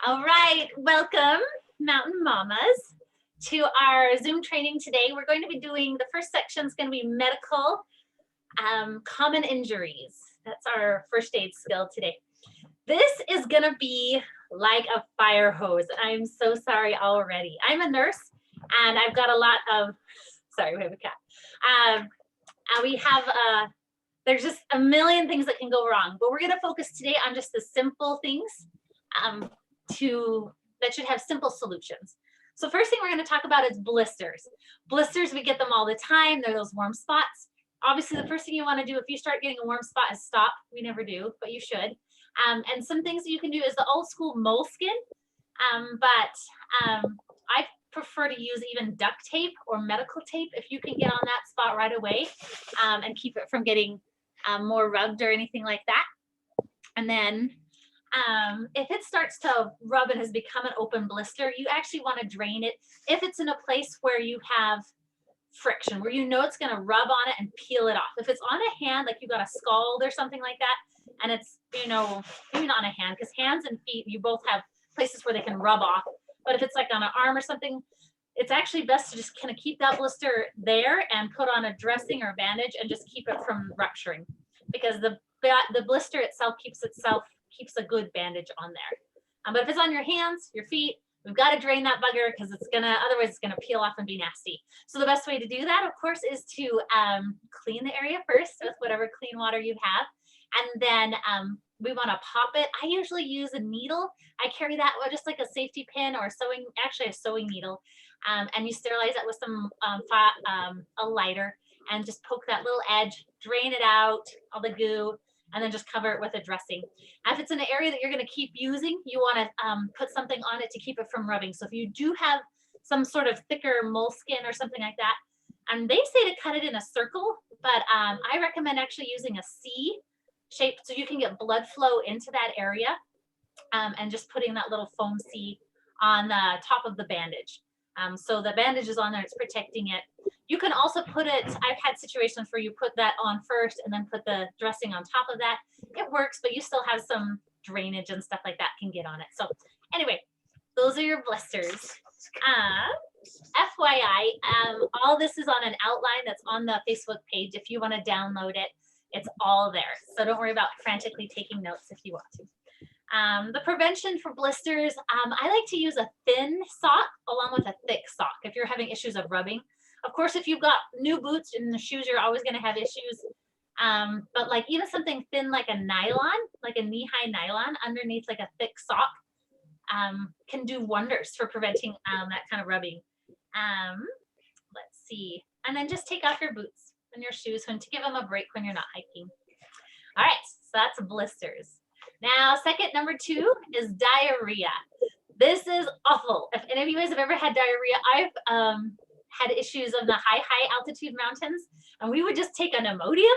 All right, welcome, Mountain Mamas, to our Zoom training today. We're going to be doing, the first section is going to be medical common injuries. That's our first aid skill today. This is going to be like a fire hose. I'm so sorry already. I'm a nurse and I've got a lot of, sorry, we have a cat. We have, there's just a million things that can go wrong, but we're going to focus today on just the simple things that should have simple solutions. So first thing we're going to talk about is blisters. Blisters, we get them all the time. They're those warm spots. Obviously, the first thing you want to do if you start getting a warm spot is stop. We never do, but you should. And some things that you can do is the old school moleskin, but I prefer to use even duct tape or medical tape if you can get on that spot right away and keep it from getting more rubbed or anything like that. And then if it starts to rub and has become an open blister, you actually want to drain it if it's in a place where you have friction, where you know it's going to rub on it and peel it off. If it's on a hand, like you got a scald or something like that, and it's, you know, maybe not on a hand, because hands and feet, you both have places where they can rub off. But if it's like on an arm or something, it's actually best to just kind of keep that blister there and put on a dressing or bandage and just keep it from rupturing, because the blister itself keeps a good bandage on there. But if it's on your hands, your feet, we've got to drain that bugger because otherwise it's gonna peel off and be nasty. So the best way to do that, of course, is to clean the area first with whatever clean water you have. And then we want to pop it. I usually use a needle. I carry that just like a safety pin or a sewing needle. And you sterilize it with some a lighter and just poke that little edge, drain it out, all the goo, and then just cover it with a dressing. If it's in an area that you're going to keep using, you want to put something on it to keep it from rubbing. So if you do have some sort of thicker moleskin or something like that, and they say to cut it in a circle, but I recommend actually using a C shape so you can get blood flow into that area, and just putting that little foam C on the top of the bandage. So the bandage is on there, it's protecting it. You can also put it, I've had situations where you put that on first and then put the dressing on top of that. It works, but you still have some drainage and stuff like that can get on it. So anyway, those are your blisters. FYI, all this is on an outline that's on the Facebook page. If you want to download it, it's all there. So don't worry about frantically taking notes if you want to. The prevention for blisters, I like to use a thin sock along with a thick sock if you're having issues of rubbing. Of course, if you've got new boots and the shoes, you're always going to have issues. But like even something thin like a nylon, like a knee-high nylon underneath like a thick sock can do wonders for preventing that kind of rubbing. Let's see. And then just take off your boots and your shoes to give them a break when you're not hiking. All right, so that's blisters. Now, number 2 is diarrhea. This is awful. If any of you guys have ever had diarrhea, I've had issues on the high altitude mountains, and we would just take an Imodium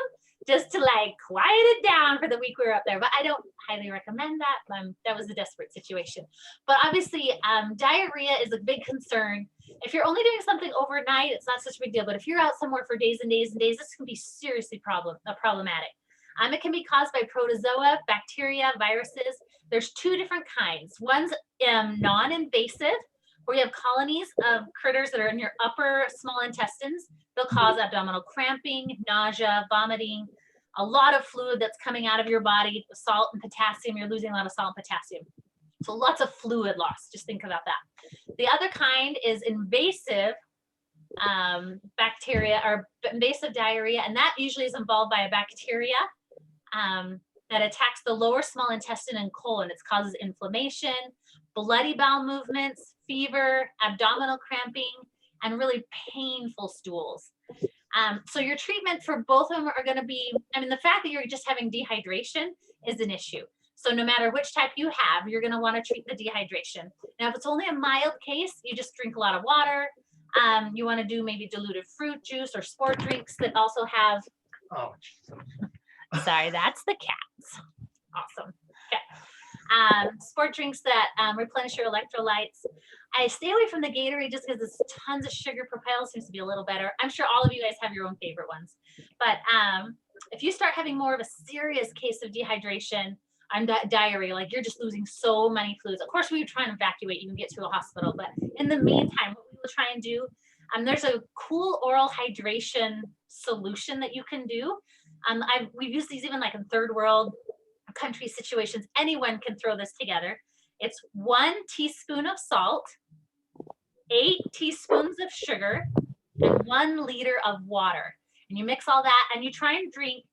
just to like quiet it down for the week we were up there. But I don't highly recommend that. That was a desperate situation. But obviously, diarrhea is a big concern. If you're only doing something overnight, it's not such a big deal. But if you're out somewhere for days and days and days, this can be seriously problematic. It can be caused by protozoa, bacteria, viruses. There's 2 different kinds. One's non-invasive, where you have colonies of critters that are in your upper small intestines. They'll cause abdominal cramping, nausea, vomiting, a lot of fluid that's coming out of your body, salt and potassium. You're losing a lot of salt and potassium. So lots of fluid loss. Just think about that. The other kind is invasive bacteria or invasive diarrhea, and that usually is involved by a bacteria that attacks the lower small intestine and colon. It causes inflammation, bloody bowel movements, fever, abdominal cramping, and really painful stools. So your treatment for both of them are going to be, the fact that you're just having dehydration is an issue. So no matter which type you have, you're going to want to treat the dehydration. Now, if it's only a mild case, you just drink a lot of water. You want to do maybe diluted fruit juice or sport drinks that also have, sorry, that's the cats. Awesome. Okay. Sport drinks that replenish your electrolytes. I stay away from the Gatorade just because it's tons of sugar. Propel seems to be a little better. I'm sure all of you guys have your own favorite ones. But if you start having more of a serious case of dehydration, diarrhea, like you're just losing so many fluids. Of course, we would try and evacuate you and get to a hospital, but in the meantime, what we will try and do, there's a cool oral hydration solution that you can do. We've used these even like in third world country situations. Anyone can throw this together. It's 1 teaspoon of salt, 8 teaspoons of sugar, and 1 liter of water. And you mix all that and you try and drink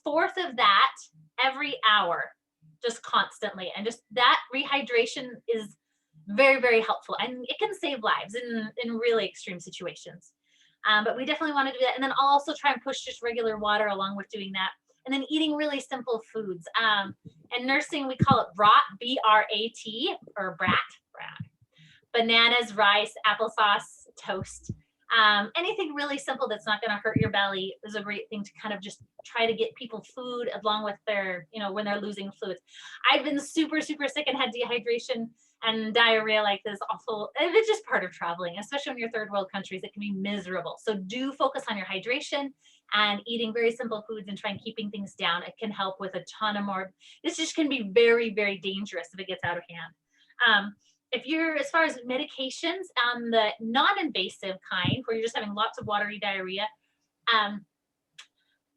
1/4 of that every hour, just constantly. And just that rehydration is very, very helpful. And it can save lives in really extreme situations. But we definitely want to do that. And then I'll also try and push just regular water along with doing that. And then eating really simple foods. In nursing, we call it brat, B-R-A-T, or brat. Bananas, rice, applesauce, toast. Anything really simple that's not going to hurt your belly is a great thing to kind of just try to get people food along with their, when they're losing fluids. I've been super, super sick and had dehydration and diarrhea like this awful. It's just part of traveling, especially when you're third world countries. It can be miserable. So do focus on your hydration and eating very simple foods and try and keeping things down. It can help with a ton of more. This just can be very, very dangerous if it gets out of hand. If you're, as far as medications, the non-invasive kind, where you're just having lots of watery diarrhea,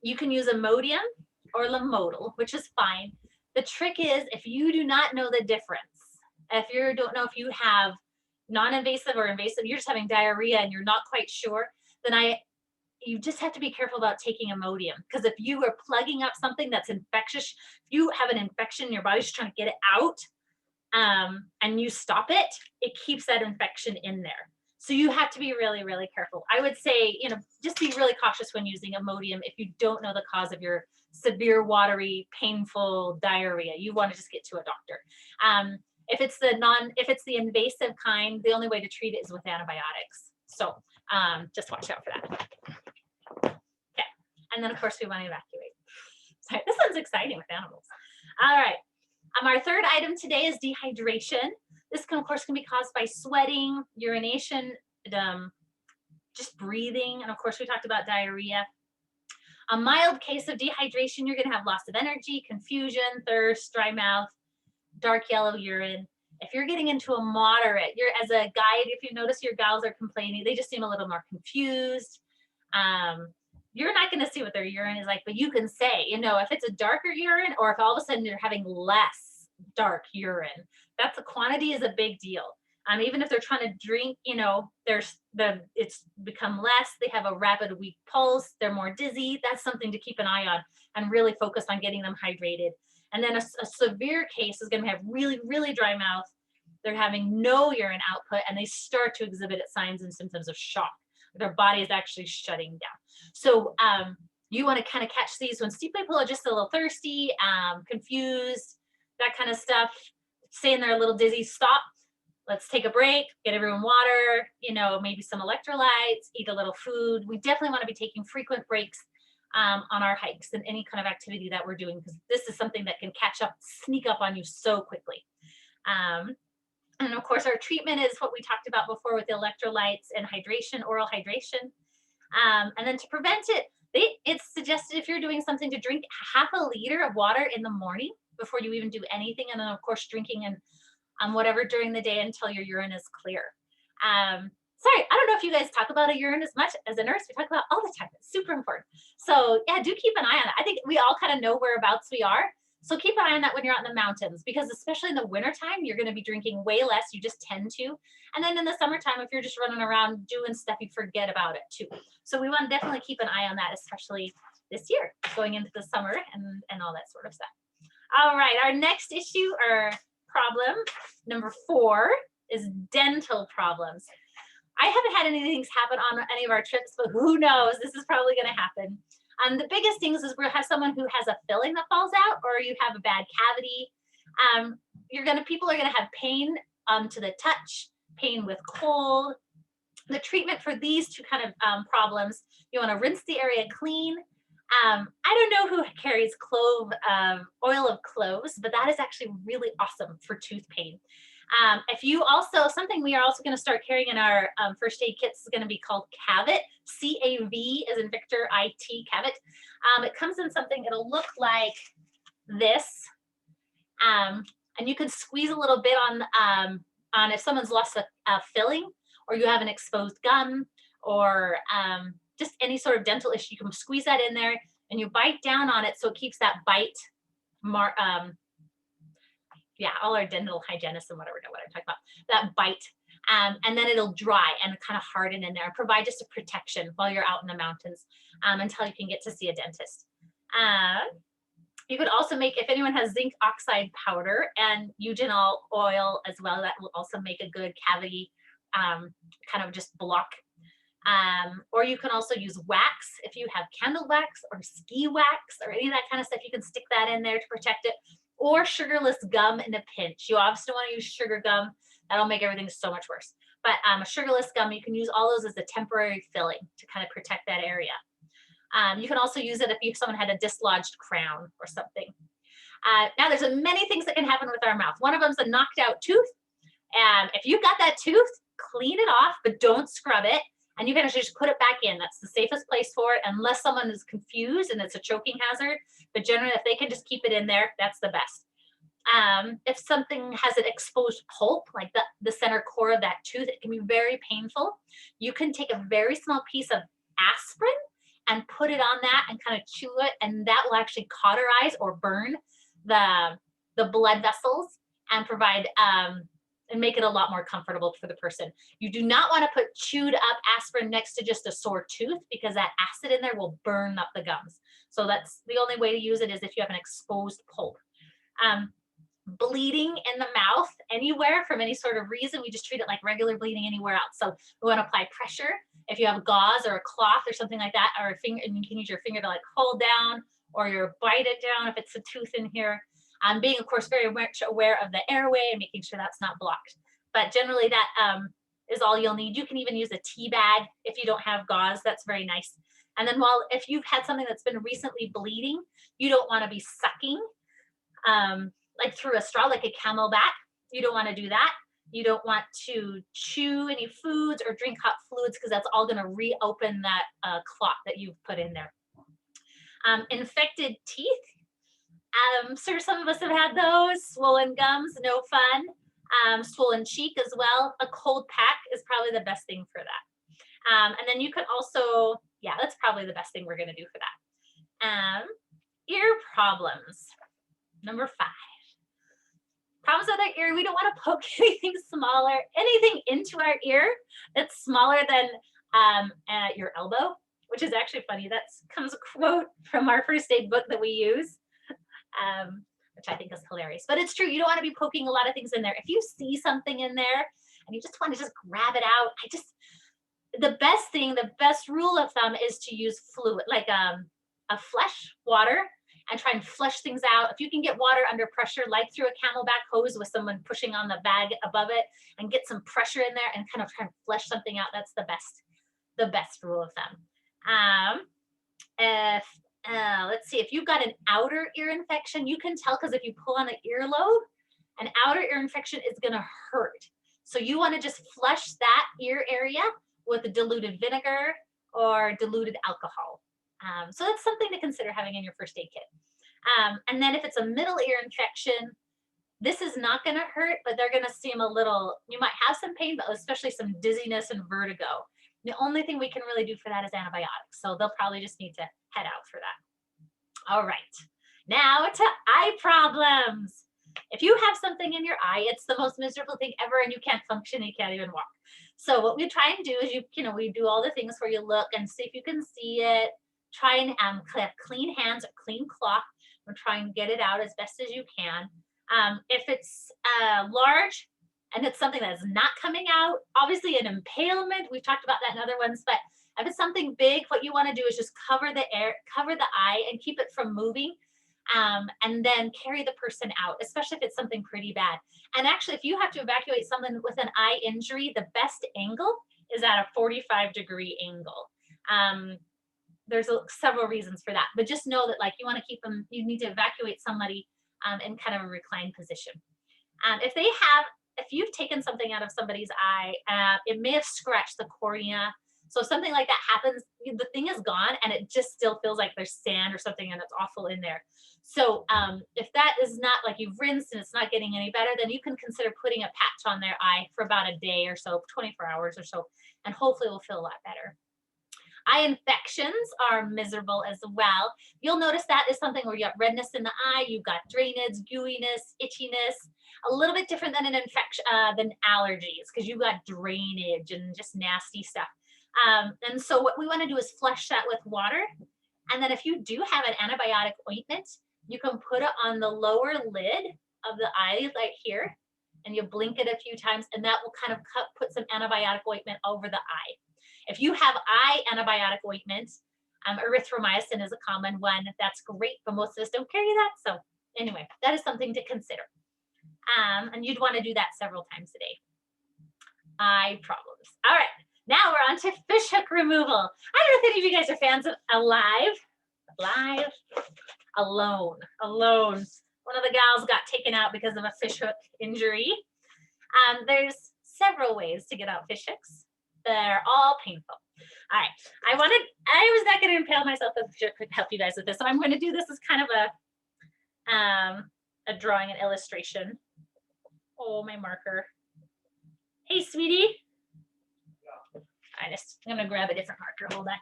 you can use Imodium or Lamodal, which is fine. The trick is, if you do not know the difference, if you don't know if you have non-invasive or invasive, you're just having diarrhea and you're not quite sure, then you just have to be careful about taking Imodium, because if you are plugging up something that's infectious, if you have an infection, your body's just trying to get it out, and you stop it, it keeps that infection in there. So you have to be really, really careful. I would say, just be really cautious when using Imodium if you don't know the cause of your severe, watery, painful diarrhea. You want to just get to a doctor. If it's the invasive kind, the only way to treat it is with antibiotics. So just watch out for that. Okay. And then of course we want to evacuate. Sorry, this one's exciting with animals. All right. Our third item today is dehydration. This can, of course, be caused by sweating, urination, just breathing. And of course, we talked about diarrhea. A mild case of dehydration, you're going to have loss of energy, confusion, thirst, dry mouth, dark yellow urine. If you're getting into a moderate, as a guide, if you notice your gals are complaining, they just seem a little more confused. You're not going to see what their urine is like, but you can say, if it's a darker urine, or if all of a sudden you're having less dark urine, the quantity is a big deal. Even if they're trying to drink, it's become less, they have a rapid, weak pulse, they're more dizzy. That's something to keep an eye on and really focus on getting them hydrated. And then a severe case is going to have really, really dry mouth. They're having no urine output, and they start to exhibit signs and symptoms of shock. Their body is actually shutting down. So you want to kind of catch these when people are just a little thirsty, confused, that kind of stuff, saying they're a little dizzy. Stop. Let's take a break, get everyone water, maybe some electrolytes, eat a little food. We definitely want to be taking frequent breaks on our hikes and any kind of activity that we're doing, because this is something that can sneak up on you so quickly. And of course, our treatment is what we talked about before with electrolytes and hydration, oral hydration. And then to prevent it, it's suggested, if you're doing something, to drink 1/2 liter of water in the morning before you even do anything. And then of course, drinking and whatever during the day until your urine is clear. Sorry, I don't know if you guys talk about a urine as much as a nurse. We talk about all the time. It's super important. So yeah, do keep an eye on it. I think we all kind of know whereabouts we are. So keep an eye on that when you're out in the mountains, because especially in the wintertime, you're going to be drinking way less. You just tend to. And then in the summertime, if you're just running around doing stuff, you forget about it too. So we want to definitely keep an eye on that, especially this year, going into the summer and all that sort of stuff. All right, our next issue or problem, number 4, is dental problems. I haven't had any things happen on any of our trips, but who knows? This is probably going to happen. The biggest things is we'll have someone who has a filling that falls out, or you have a bad cavity. People are gonna have pain to the touch, pain with cold. The treatment for these two kind of problems, you want to rinse the area clean. I don't know who carries oil of cloves, but that is actually really awesome for tooth pain. Something we are also going to start carrying in our first aid kits is going to be called Cavit, C-A-V as in Victor, I-T, Cavit. It comes in something, it'll look like this. And you can squeeze a little bit on if someone's lost a filling, or you have an exposed gum, or just any sort of dental issue. You can squeeze that in there and you bite down on it so it keeps that bite yeah, all our dental hygienists and whatever know what I'm talking about, that bite. And then it'll dry and kind of harden in there, provide just a protection while you're out in the mountains until you can get to see a dentist. You could also make, if anyone has zinc oxide powder and eugenol oil as well, that will also make a good cavity kind of just block. Or you can also use wax. If you have candle wax or ski wax or any of that kind of stuff, you can stick that in there to protect it. Or sugarless gum in a pinch. You obviously don't want to use sugar gum. That'll make everything so much worse. But a sugarless gum, you can use all those as a temporary filling to kind of protect that area. You can also use it if someone had a dislodged crown or something. Now there's many things that can happen with our mouth. One of them is a knocked out tooth. And if you've got that tooth, clean it off, but don't scrub it. And you can actually just put it back in. That's the safest place for it, unless someone is confused and it's a choking hazard. But generally, if they can just keep it in there, that's the best. If something has an exposed pulp, like the center core of that tooth, it can be very painful. You can take a very small piece of aspirin and put it on that and kind of chew it, and that will actually cauterize or burn the blood vessels and provide and make it a lot more comfortable for the person. You do not want to put chewed up aspirin next to just a sore tooth, because that acid in there will burn up the gums. So that's the only way to use it, is if you have an exposed pulp. Bleeding in the mouth anywhere from any sort of reason, we just treat it like regular bleeding anywhere else. So we want to apply pressure. If you have gauze or a cloth or something like that, or a finger, and you can use your finger to like hold down, or you bite it down if it's a tooth in here. Being, of course, very much aware of the airway and making sure that's not blocked. But generally that is all you'll need. You can even use a tea bag if you don't have gauze. That's very nice. And then if you've had something that's been recently bleeding, you don't want to be sucking like through a straw, like a camelback. You don't want to do that. You don't want to chew any foods or drink hot fluids, because that's all going to reopen that clot that you've put in there. Infected teeth. I'm sure some of us have had those. Swollen gums, no fun. Swollen cheek as well. A cold pack is probably the best thing for that. And then you could also, yeah, that's probably the best thing we're going to do for that. Ear problems. Number 5. Problems with our ear. We don't want to poke anything smaller, anything into our ear that's smaller than your elbow, which is actually funny. That comes a quote from our first aid book that we use. Which I think is hilarious, but it's true. You don't want to be poking a lot of things in there. If you see something in there and you just want to just grab it out, the best rule of thumb is to use fluid, like a flush water, and try and flush things out. If you can get water under pressure, like through a camelback hose with someone pushing on the bag above it, and get some pressure in there and kind of try and flush something out, that's the best rule of thumb. Let's see, if you've got an outer ear infection, you can tell, because if you pull on the earlobe, an outer ear infection is going to hurt. So you want to just flush that ear area with a diluted vinegar or diluted alcohol. So that's something to consider having in your first aid kit. And then if it's a middle ear infection, this is not going to hurt, but they're going to seem a little, you might have some pain, but especially some dizziness and vertigo. The only thing we can really do for that is antibiotics. So they'll probably just need to head out for that. All right, now to eye problems. If you have something in your eye, it's the most miserable thing ever, and you can't function, you can't even walk. So what we try and do is we do all the things where you look and see if you can see it. Try and have clean hands or clean cloth, and try and get it out as best as you can. If it's large and it's something that's not coming out, obviously an impalement, we've talked about that in other ones, but if it's something big, what you want to do is just cover the eye and keep it from moving, and then carry the person out, especially if it's something pretty bad. And actually, if you have to evacuate someone with an eye injury, the best angle is at a 45-degree angle. There's several reasons for that, but just know that you want to keep them, you need to evacuate somebody in kind of a reclined position. If you've taken something out of somebody's eye, it may have scratched the cornea. So if something like that happens, the thing is gone and it just still feels like there's sand or something and it's awful in there. So if that is not like you've rinsed and it's not getting any better, then you can consider putting a patch on their eye for about a day or so, 24 hours or so, and hopefully it will feel a lot better. Eye infections are miserable as well. You'll notice that is something where you got redness in the eye, you've got drainage, gooiness, itchiness, a little bit different than an infection, than allergies, because you've got drainage and just nasty stuff. And so what we want to do is flush that with water. And then if you do have an antibiotic ointment, you can put it on the lower lid of the eye, like here, and you blink it a few times, and that will kind of put some antibiotic ointment over the eye. If you have eye antibiotic ointment, erythromycin is a common one. That's great, but most of us don't carry that. So anyway, that is something to consider. And you'd want to do that several times a day. Eye problems. All right, now we're on to fishhook removal. I don't know if any of you guys are fans of Alone. One of the gals got taken out because of a fishhook injury. There's several ways to get out fishhooks. They're all painful. All right, I was not going to impale myself with a fishhook to help you guys with this, so I'm going to do this as kind of a drawing, an illustration. Oh, my marker. Hey, sweetie. I'm going to grab a different marker. Hold on.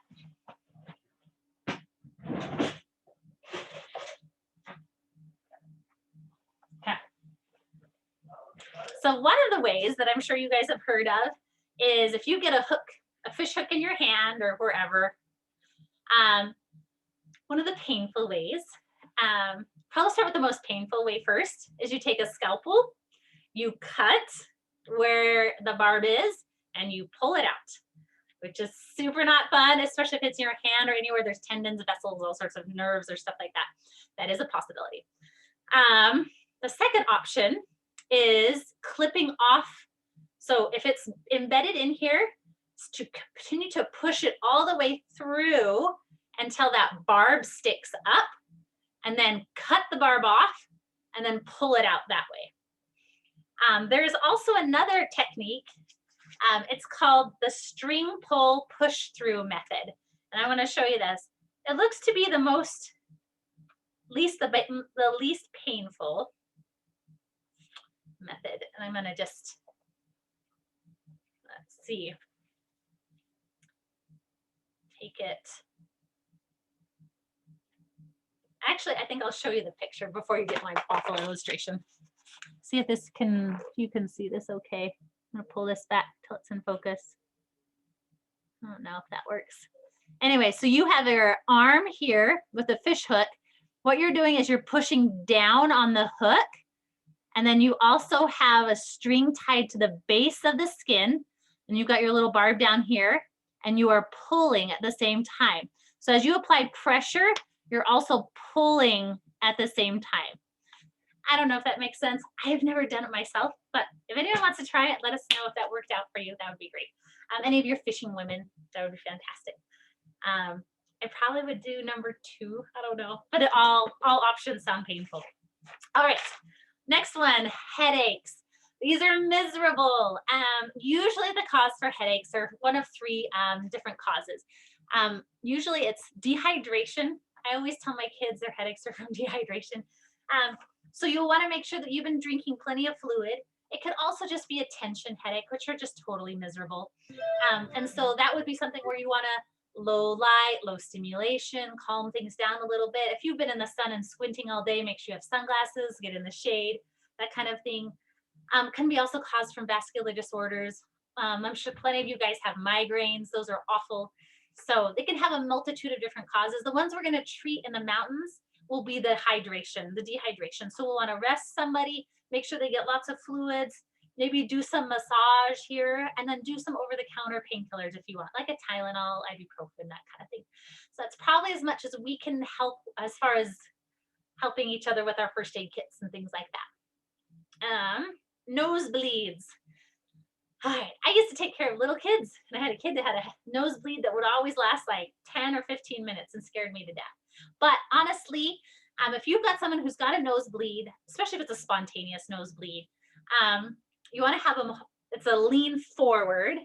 Okay. So one of the ways that I'm sure you guys have heard of is if you get a fish hook in your hand or wherever, one of the painful ways, probably start with the most painful way first, is you take a scalpel, you cut where the barb is, and you pull it out, which is super not fun, especially if it's in your hand or anywhere there's tendons, vessels, all sorts of nerves or stuff like that. That is a possibility. The second option is clipping off. So if it's embedded in here, it's to continue to push it all the way through until that barb sticks up, and then cut the barb off and then pull it out that way. There's also another technique. It's called the string pull push through method. And I want to show you this. It looks to be the least painful method. And I'm going to just, let's see, take it. Actually, I think I'll show you the picture before you get my awful illustration. See if you can see this okay. I'm gonna pull this back till it's in focus. I don't know if that works. Anyway, so you have your arm here with the fish hook. What you're doing is you're pushing down on the hook, and then you also have a string tied to the base of the skin, and you've got your little barb down here, and you are pulling at the same time. So as you apply pressure, you're also pulling at the same time. I don't know if that makes sense. I've never done it myself, but if anyone wants to try it, let us know if that worked out for you. That would be great. Any of your fishing women, that would be fantastic. I probably would do number 2. I don't know, but all options sound painful. All right, next one, headaches. These are miserable. Usually the cause for headaches are one of 3 different causes. Usually it's dehydration. I always tell my kids their headaches are from dehydration. So you'll want to make sure that you've been drinking plenty of fluid. It could also just be a tension headache, which are just totally miserable. And so that would be something where you want to low light, low stimulation, calm things down a little bit. If you've been in the sun and squinting all day, make sure you have sunglasses, get in the shade, that kind of thing. Can be also caused from vascular disorders. I'm sure plenty of you guys have migraines. Those are awful. So they can have a multitude of different causes. The ones we're going to treat in the mountains will be the dehydration. So we'll want to rest somebody, make sure they get lots of fluids, maybe do some massage here, and then do some over-the-counter painkillers if you want, like a Tylenol, ibuprofen, that kind of thing. So that's probably as much as we can help as far as helping each other with our first aid kits and things like that. Nosebleeds. All right, I used to take care of little kids, and I had a kid that had a nosebleed that would always last like 10 or 15 minutes and scared me to death. But honestly, if you've got someone who's got a nosebleed, especially if it's a spontaneous nosebleed, you want to have them, it's a lean forward,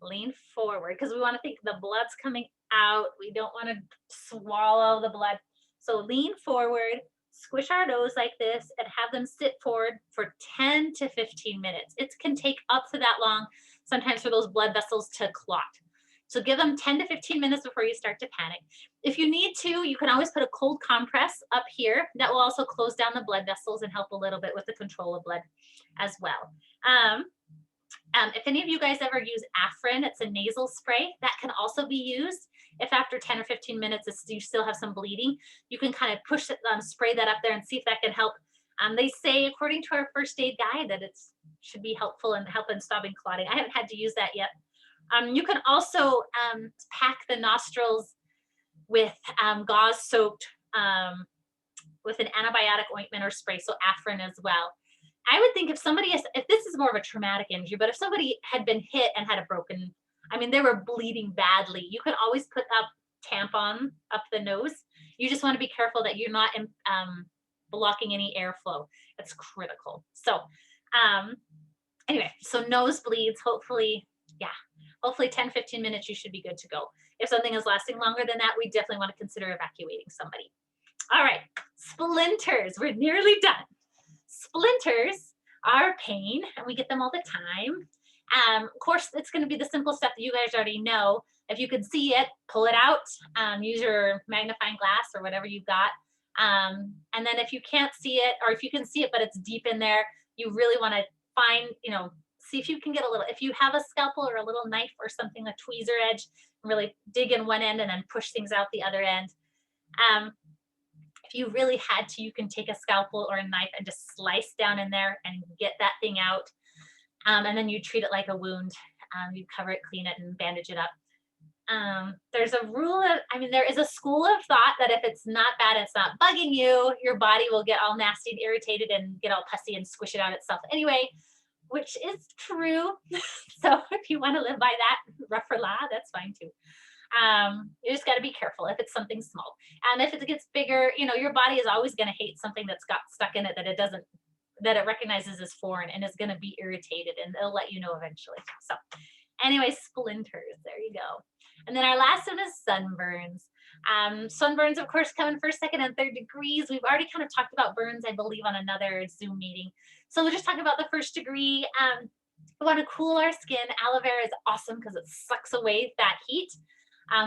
Lean forward because we want to think the blood's coming out. We don't want to swallow the blood. So lean forward, squish our nose like this, and have them sit forward for 10 to 15 minutes. It can take up to that long, sometimes for those blood vessels to clot. So give them 10 to 15 minutes before you start to panic. If you need to, you can always put a cold compress up here. That will also close down the blood vessels and help a little bit with the control of blood as well. If any of you guys ever use Afrin, it's a nasal spray that can also be used. If after 10 or 15 minutes you still have some bleeding, you can kind of push it, spray that up there and see if that can help. They say, according to our first aid guide, that it should be helpful in helping stopping clotting. I haven't had to use that yet. You can also pack the nostrils with gauze soaked with an antibiotic ointment or spray, so Afrin as well. I would think if somebody is, if this is more of a traumatic injury, but if somebody had been hit and had a broken, I mean, they were bleeding badly, you can always put up tampon up the nose. You just want to be careful that you're not blocking any airflow. That's critical. So anyway, so nosebleeds, hopefully, yeah, hopefully 10, 15 minutes, you should be good to go. If something is lasting longer than that, we definitely want to consider evacuating somebody. All right, splinters, we're nearly done. Splinters are pain, and we get them all the time. Of course, it's going to be the simple stuff that you guys already know. If you can see it, pull it out, use your magnifying glass or whatever you've got. And then if you can't see it, or if you can see it, but it's deep in there, you really want to find, see if you can get a little, if you have a scalpel or a little knife or something, a tweezer edge, really dig in one end and then push things out the other end. If you really had to, you can take a scalpel or a knife and just slice down in there and get that thing out. And then you treat it like a wound. You cover it, clean it, and bandage it up. There's a rule of, there is a school of thought that if it's not bad, it's not bugging you, your body will get all nasty and irritated and get all pussy and squish it out itself anyway, which is true. So if you want to live by that, rough or la, that's fine too. You just got to be careful if it's something small. If it gets bigger, your body is always going to hate something that's got stuck in it that it recognizes as foreign, and is going to be irritated, and they'll let you know eventually. So anyway, splinters, there you go. And then our last one is sunburns. Sunburns, of course, come in first, second, and third degrees. We've already kind of talked about burns, I believe, on another Zoom meeting. So we'll just talk about the first degree. We want to cool our skin. Aloe vera is awesome because it sucks away that heat.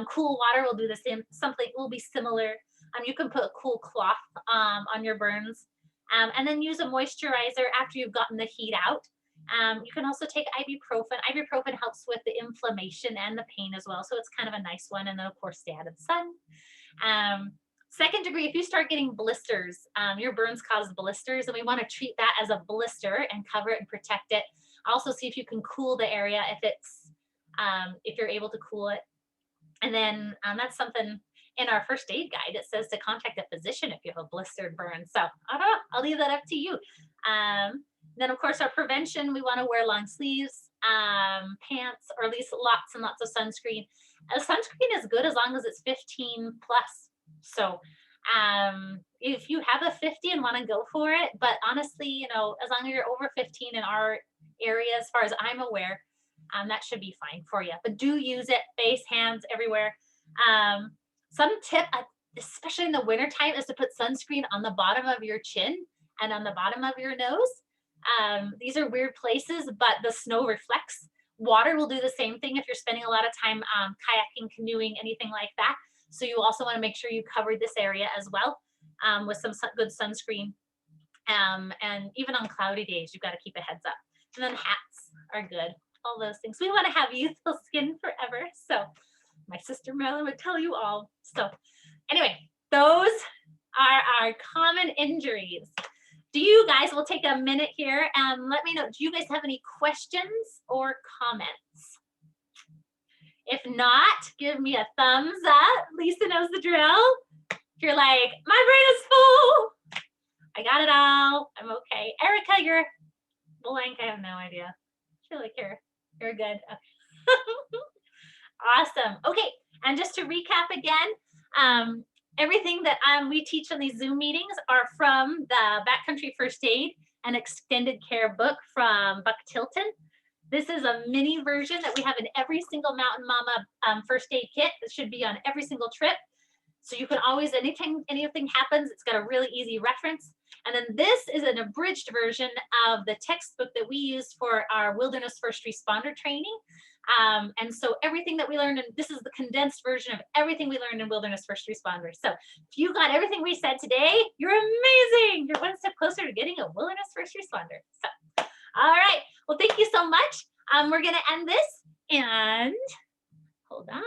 Cool water will do the same. Something will be similar. You can put a cool cloth on your burns, and then use a moisturizer after you've gotten the heat out. You can also take ibuprofen. Ibuprofen helps with the inflammation and the pain as well, so it's kind of a nice one. And then, of course, stay out of the sun. Second degree, if you start getting blisters, your burns cause blisters, and we want to treat that as a blister and cover it and protect it. Also, see if you can cool the area if you're able to cool it. And then that's something in our first aid guide. It says to contact a physician if you have a blistered burn. So I don't know, I'll leave that up to you. Then, of course, our prevention, we want to wear long sleeves, pants, or at least lots and lots of sunscreen. Sunscreen is good as long as it's 15 plus. So if you have a 50 and want to go for it, but honestly, as long as you're over 15 in our area, as far as I'm aware, that should be fine for you. But do use it, face, hands, everywhere. Some tip, especially in the wintertime, is to put sunscreen on the bottom of your chin and on the bottom of your nose. These are weird places, but the snow reflects. Water will do the same thing if you're spending a lot of time kayaking, canoeing, anything like that. So you also want to make sure you cover this area as well with some good sunscreen. And even on cloudy days, you've got to keep a heads up. And then hats are good. All those things. We want to have youthful skin forever. So my sister Marilyn would tell you all. So anyway, those are our common injuries. Do you guys, we'll take a minute here and let me know, do you guys have any questions or comments? If not, give me a thumbs up. Lisa knows the drill. If you're like, my brain is full, I got it all, I'm okay. Erica, you're blank, I have no idea. I feel like you're good. Awesome. Okay, and just to recap again, everything that we teach on these Zoom meetings are from the Backcountry First Aid and Extended Care book from Buck Tilton. This is a mini version that we have in every single Mountain Mama first aid kit. It should be on every single trip. So you can always, anything happens, it's got a really easy reference. And then this is an abridged version of the textbook that we used for our wilderness first responder training. And so everything that we learned, and this is the condensed version of everything we learned in wilderness first responders. So if you got everything we said today, you're amazing. You're one step closer to getting a wilderness first responder. So, all right. Well, thank you so much. We're going to end this and hold on.